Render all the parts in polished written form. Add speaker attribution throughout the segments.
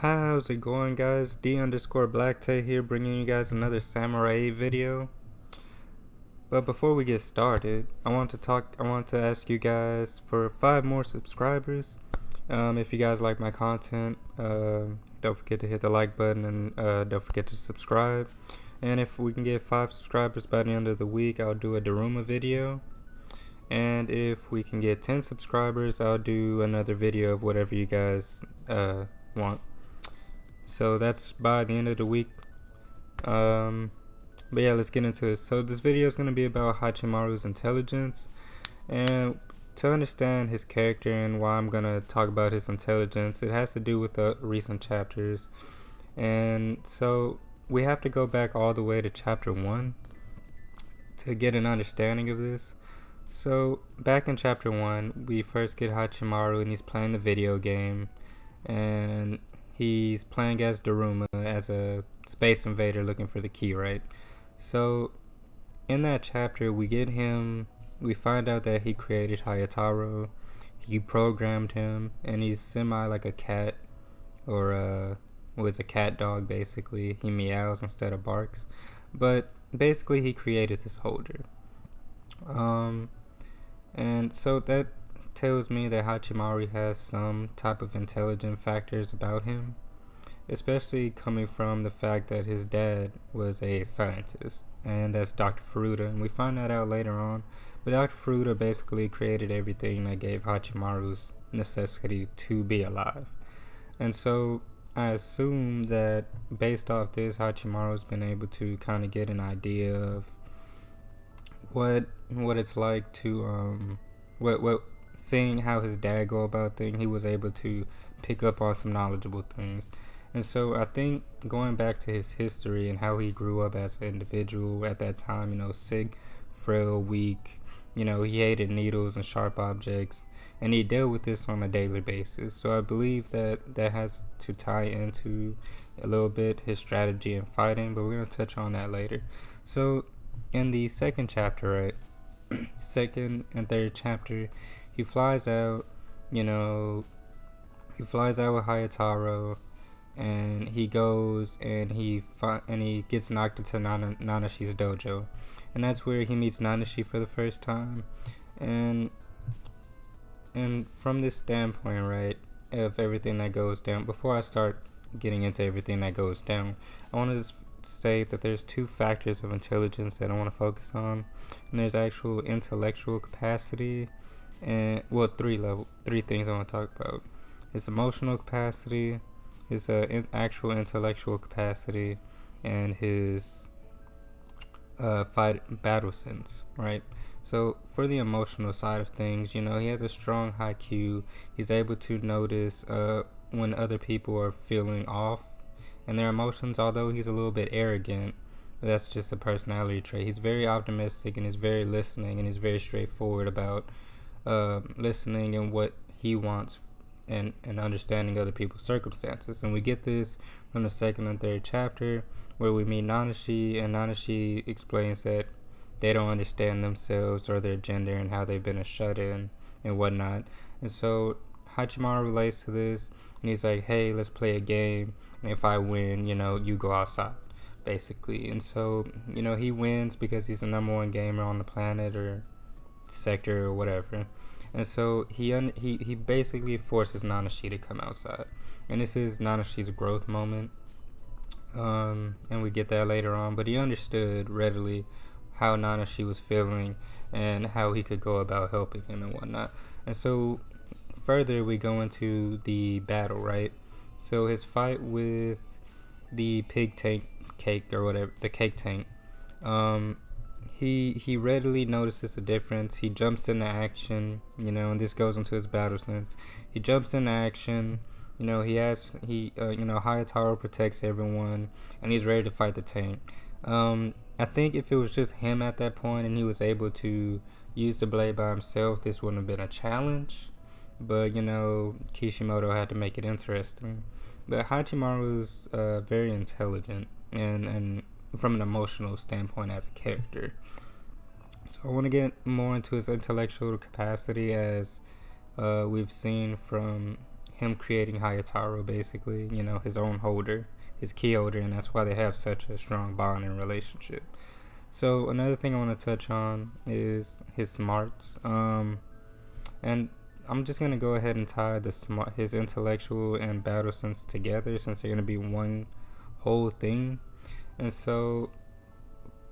Speaker 1: How's it going, guys? D_Blacktae here, bringing you guys another Samurai video. But before we get started, I want to ask you guys for 5 more subscribers. If you guys like my content, don't forget to hit the like button and don't forget to subscribe. And if we can get 5 subscribers by the end of the week, I'll do a Daruma video. And if we can get 10 subscribers, I'll do another video of whatever you guys want. So that's by the end of the week. But yeah, let's get into it. So this video is going to be about Hachimaru's intelligence, and to understand his character and why I'm going to talk about his intelligence, it has to do with the recent chapters. And so we have to go back all the way to chapter 1 to get an understanding of this. So back in chapter 1, we first get Hachimaru, and he's playing the video game, and he's playing as Daruma, as a space invader looking for the key, right? So in that chapter, we find out that he created Hachimaru, he programmed him, and he's semi like a cat, or it's a cat dog basically. He meows instead of barks, but basically he created this holder. And so that tells me that Hachimaru has some type of intelligent factors about him, especially coming from the fact that his dad was a scientist, and that's Dr. Furuta, and we find that out later on. But Dr. Furuta basically created everything that gave Hachimaru's necessity to be alive. And so I assume that based off this, Hachimaru's been able to kind of get an idea of what it's like to seeing how his dad go about things. He was able to pick up on some knowledgeable things. And so I think going back to his history and how he grew up as an individual at that time, sick, frail, weak, he hated needles and sharp objects, and he dealt with this on a daily basis. So I believe that has to tie into a little bit his strategy in fighting, but we're going to touch on that later. So in the second chapter, right, second and third chapter, he flies out, with Hayato, and he goes and he gets knocked into Nanashi's dojo, and that's where he meets Nanashi for the first time. And from this standpoint, right, of everything that goes down, before I start getting into everything that goes down, I want to state that there's 2 factors of intelligence that I want to focus on, and there's actual intellectual capacity, and 3 things I want to talk about. His emotional capacity, his actual intellectual capacity, and his battle sense, right? So for the emotional side of things, he has a strong IQ. He's able to notice when other people are feeling off and their emotions, although he's a little bit arrogant. That's just a personality trait. He's very optimistic, and he's very listening, and he's very straightforward about listening and what he wants, and understanding other people's circumstances. And we get this from the second and third chapter, where we meet Nanashi, and Nanashi explains that they don't understand themselves or their gender and how they've been a shut-in and whatnot. And so Hachimaru relates to this, and he's like, hey, let's play a game, and if I win, you go outside, basically. And so, he wins because he's the number 1 gamer on the planet or sector or whatever. And so he basically forces Nanashi to come outside, and this is Nanashi's growth moment. And we get that later on, but he understood readily how Nanashi was feeling and how he could go about helping him and whatnot. And so further, we go into the battle, right? So his fight with the pig tank cake, or whatever, the cake tank, he readily notices a difference. He jumps into action, and this goes into his battle sense. He jumps into action, Hayato protects everyone, and he's ready to fight the tank. I think if it was just him at that point and he was able to use the blade by himself, this wouldn't have been a challenge. But, Kishimoto had to make it interesting. But Hachimaru's very intelligent, and from an emotional standpoint as a character. So I want to get more into his intellectual capacity, as we've seen from him creating Hayataro, basically, his own holder, his key holder, and that's why they have such a strong bond and relationship. So another thing I want to touch on is his smarts. And I'm just gonna go ahead and tie his intellectual and battle sense together, since they're gonna be one whole thing. And so,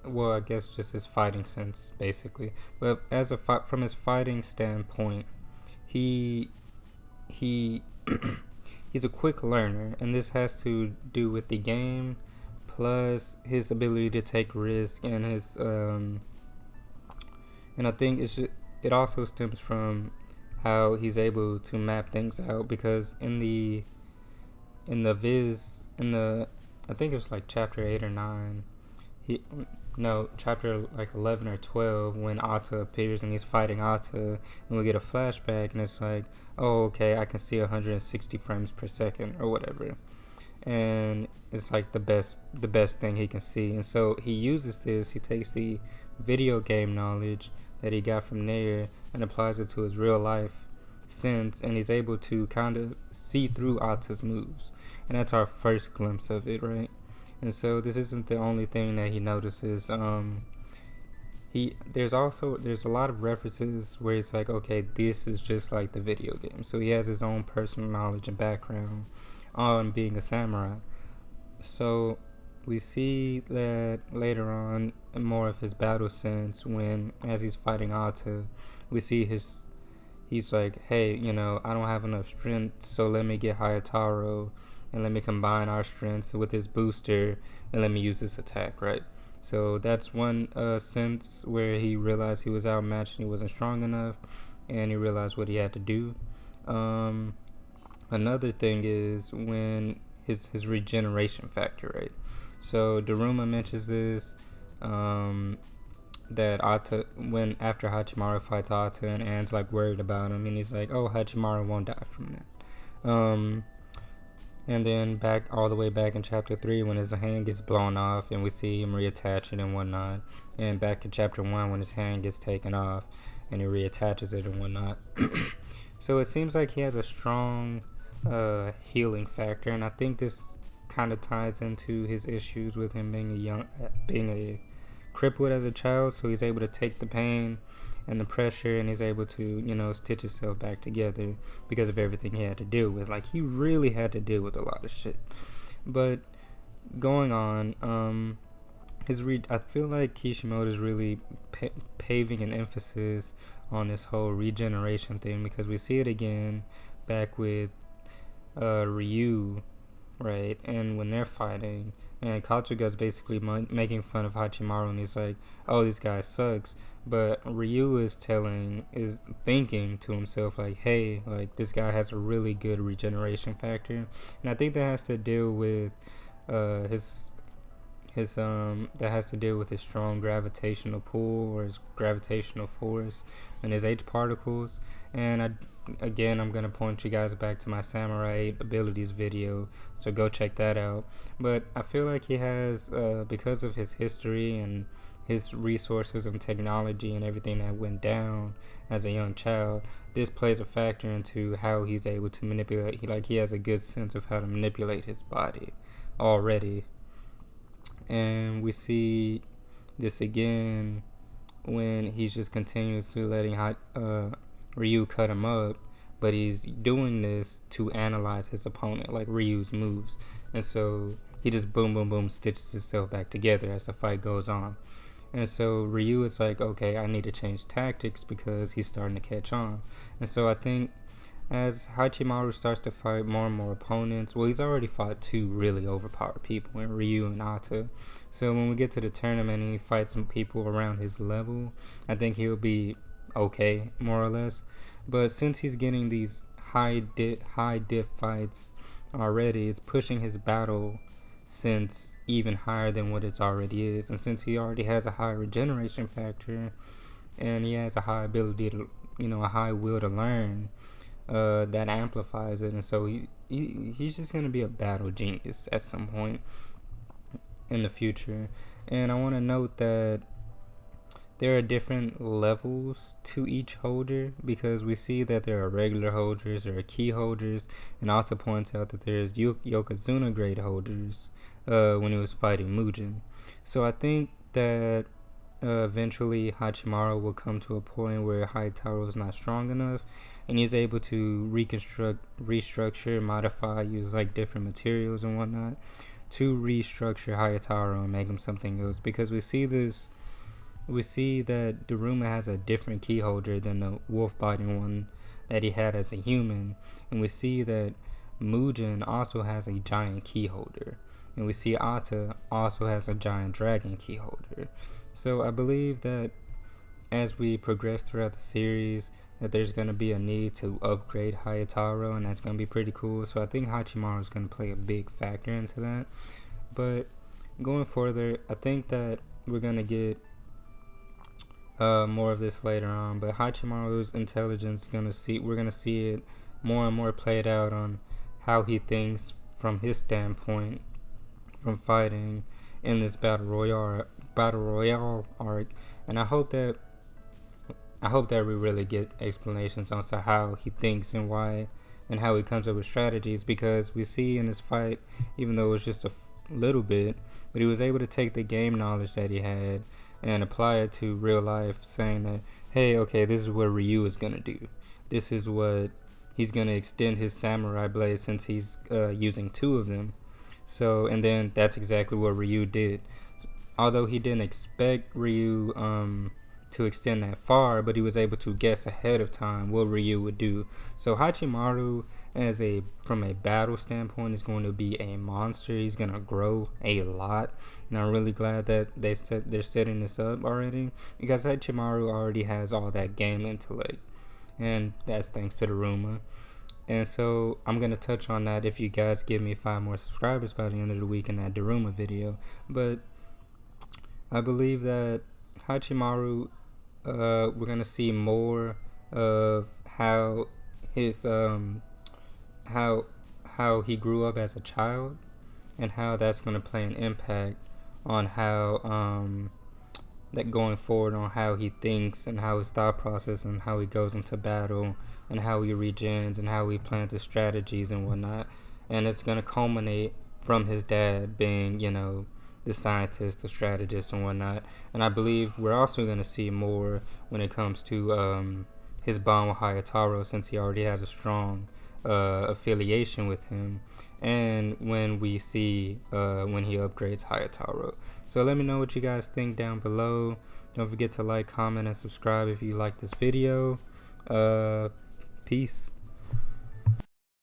Speaker 1: well, I guess just his fighting sense, basically. But from his fighting standpoint, he he's a quick learner, and this has to do with the game, plus his ability to take risks, and his and I think it also stems from how he's able to map things out, because in the I think it was like chapter 8 or 9, chapter like 11 or 12, when Ata appears and he's fighting Ata, and we get a flashback, and it's like, oh, okay, I can see 160 frames per second or whatever, and it's like the best thing he can see. And so he uses this, he takes the video game knowledge that he got from there and applies it to his real life sense, and he's able to kind of see through Ata's moves, and that's our first glimpse of it, right? And so this isn't the only thing that he notices. There's a lot of references where it's like, okay, this is just like the video game. So he has his own personal knowledge and background on being a samurai. So we see that later on, more of his battle sense, when as he's fighting Ata, we see he's like, hey, I don't have enough strength, so let me get Hayataro, and let me combine our strengths with his booster, and let me use this attack, right? So that's one sense where he realized he was outmatched and he wasn't strong enough, and he realized what he had to do. Another thing is when his regeneration factor, right? So Daruma mentions this, that Ata, when after Hachimaru fights Ata, and Anne's like worried about him, and he's like, oh, Hachimaru won't die from that. And then all the way back in chapter 3, when his hand gets blown off and we see him reattach it and whatnot, and back in chapter 1 when his hand gets taken off and he reattaches it and whatnot. So it seems like he has a strong healing factor, and I think this kind of ties into his issues with him being a crippled as a child. So he's able to take the pain and the pressure, and he's able to stitch himself back together because of everything he had to deal with. Like, he really had to deal with a lot of shit. But going on, I feel like Kishimoto is really paving an emphasis on this whole regeneration thing, because we see it again back with Ryu, right? And when they're fighting, and Katsuga's basically making fun of Hachimaru, and he's like, oh, this guy sucks. But Ryu is thinking to himself, like, hey, like, this guy has a really good regeneration factor. And I think that has to deal with his strong gravitational pull, or his gravitational force, and his H particles. And I'm gonna point you guys back to my Samurai abilities video, so go check that out. But I feel like he has, because of his history and his resources and technology and everything that went down as a young child, this plays a factor into how he's able to manipulate. He has a good sense of how to manipulate his body already. And we see this again when he's just continuously letting Ryu cut him up, but he's doing this to analyze his opponent, like Ryu's moves. And so he just boom, boom, boom, stitches himself back together as the fight goes on. And so Ryu is like, okay, I need to change tactics because he's starting to catch on. And so I think as Hachimaru starts to fight more and more opponents, well, he's already fought 2 really overpowered people in Ryu and Ata. So when we get to the tournament and he fights some people around his level, I think he'll be okay, more or less. But since he's getting these high diff fights already, it's pushing his battle sense even higher than what it already is. And since he already has a high regeneration factor, and he has a high ability to, a high will to learn, that amplifies it. And so he's just going to be a battle genius at some point in the future. And I want to note that there are different levels to each holder, because we see that there are regular holders, there are key holders, and also points out that there's Yokozuna grade holders when he was fighting Mujin. So I think that eventually Hachimaru will come to a point where Hayataro is not strong enough, and he's able to restructure, modify, use like different materials and whatnot to restructure Hayataro and make him something else. Because we see that Daruma has a different key holder than the wolf biting one that he had as a human, and we see that Mujin also has a giant key holder, and we see Ata also has a giant dragon key holder. So I believe that as we progress throughout the series, that there's going to be a need to upgrade Hayataro, and that's going to be pretty cool. So I think Hachimaru is going to play a big factor into that. But going further, I think that we're going to get more of this later on. But Hachimaru's intelligence, we're going to see it more and more played out on how he thinks from his standpoint from fighting in this battle royale arc. And I hope that we really get explanations on how he thinks and why, and how he comes up with strategies, because we see in this fight, even though it was just a little bit, but he was able to take the game knowledge that he had and apply it to real life, saying that, hey, okay, this is what Ryu is gonna do. This is what he's gonna extend his samurai blade, since he's using two of them. So, and then that's exactly what Ryu did. Although he didn't expect Ryu to extend that far, but he was able to guess ahead of time what Ryu would do. So Hachimaru, from a battle standpoint, is going to be a monster. He's gonna grow a lot, and I'm really glad that they're setting this up already, because Hachimaru already has all that game intellect, and that's thanks to Daruma. And so I'm going to touch on that if you guys give me 5 more subscribers by the end of the week in that Daruma video. But I believe that Hachimaru, we're going to see more of how his how he grew up as a child, and how that's going to play an impact on how that going forward, on how he thinks and how his thought process and how he goes into battle and how he regens and how he plans his strategies and whatnot. And it's going to culminate from his dad being, the scientist, the strategist and whatnot. And I believe we're also going to see more when it comes to his bond with Hayataro, since he already has a strong affiliation with him, and when we see when he upgrades Hayataro. So let me know what you guys think down below. Don't forget to like, comment, and subscribe if you like this video. Peace.